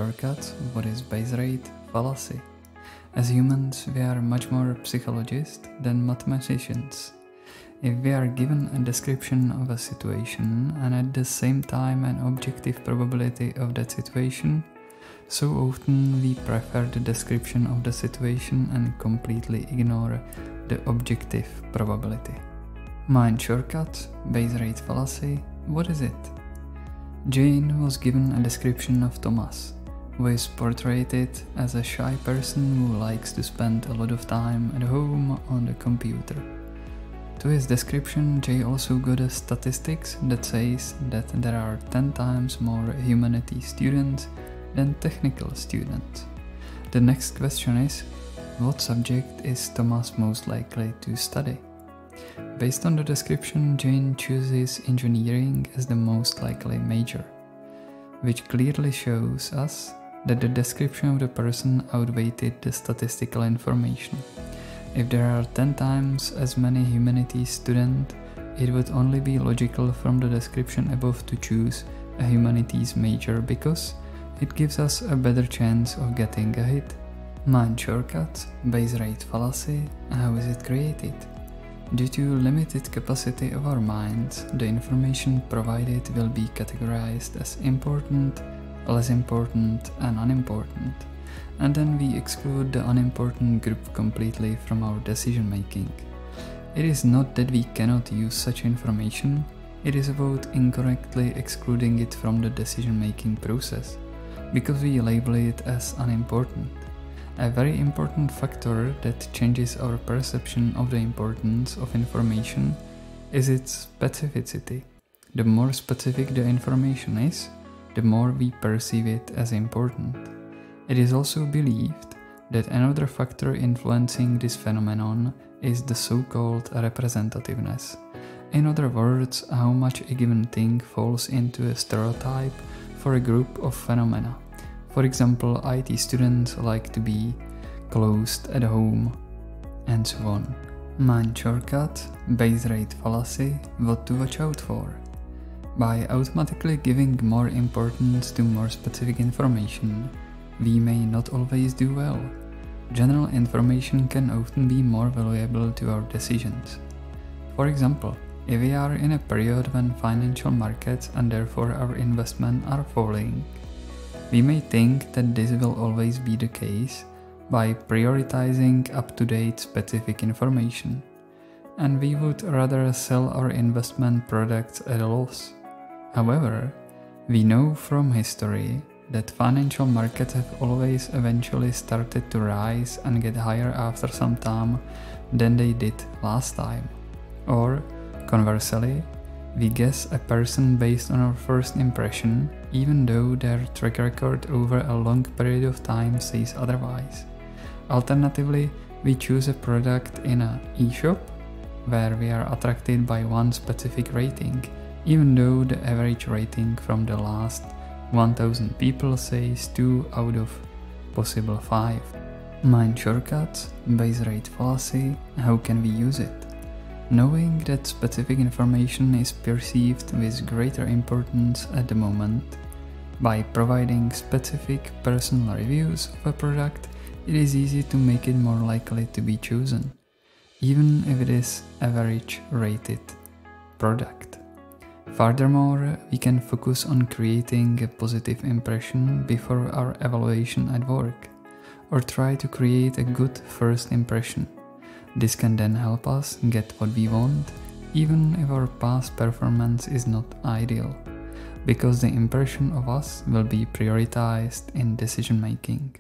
shortcut, what is base rate fallacy? As humans, we are much more psychologists than mathematicians. If we are given a description of a situation and at the same time an objective probability of that situation, so often we prefer the description of the situation and completely ignore the objective probability. Mind shortcut, base rate fallacy, what is it? Jane was given a description of Thomas, who is portrayed as a shy person who likes to spend a lot of time at home on the computer. To his description, Jay also got a statistics that says that there are 10 times more humanities students than technical students. The next question is, what subject is Thomas most likely to study? Based on the description, Jane chooses engineering as the most likely major, which clearly shows us that the description of the person outweighed the statistical information. If there are 10 times as many humanities students, it would only be logical from the description above to choose a humanities major because it gives us a better chance of getting a hit. Mind shortcut, base rate fallacy, how is it created? Due to limited capacity of our minds, the information provided will be categorized as important, less important and unimportant, and then we exclude the unimportant group completely from our decision making. It is not that we cannot use such information, it is about incorrectly excluding it from the decision making process, because we label it as unimportant. A very important factor that changes our perception of the importance of information is its specificity. The more specific the information is, the more we perceive it as important. It is also believed that another factor influencing this phenomenon is the so-called representativeness. In other words, how much a given thing falls into a stereotype for a group of phenomena. For example, IT students like to be closed at home, and so on. Mind shortcut, base rate fallacy, what to watch out for. By automatically giving more importance to more specific information, we may not always do well. General information can often be more valuable to our decisions. For example, if we are in a period when financial markets and therefore our investments are falling, we may think that this will always be the case by prioritizing up-to-date specific information, and we would rather sell our investment products at a loss. However, we know from history that financial markets have always eventually started to rise and get higher after some time than they did last time. Or, conversely, we guess a person based on our first impression, even though their track record over a long period of time says otherwise. Alternatively, we choose a product in an e-shop where we are attracted by one specific rating, even though the average rating from the last 1000 people says 2 out of possible 5. Mind shortcuts, base rate fallacy, how can we use it? Knowing that specific information is perceived with greater importance at the moment, by providing specific personal reviews of a product, it is easy to make it more likely to be chosen, even if it is average rated product. Furthermore, we can focus on creating a positive impression before our evaluation at work, or try to create a good first impression. This can then help us get what we want, even if our past performance is not ideal, because the impression of us will be prioritized in decision making.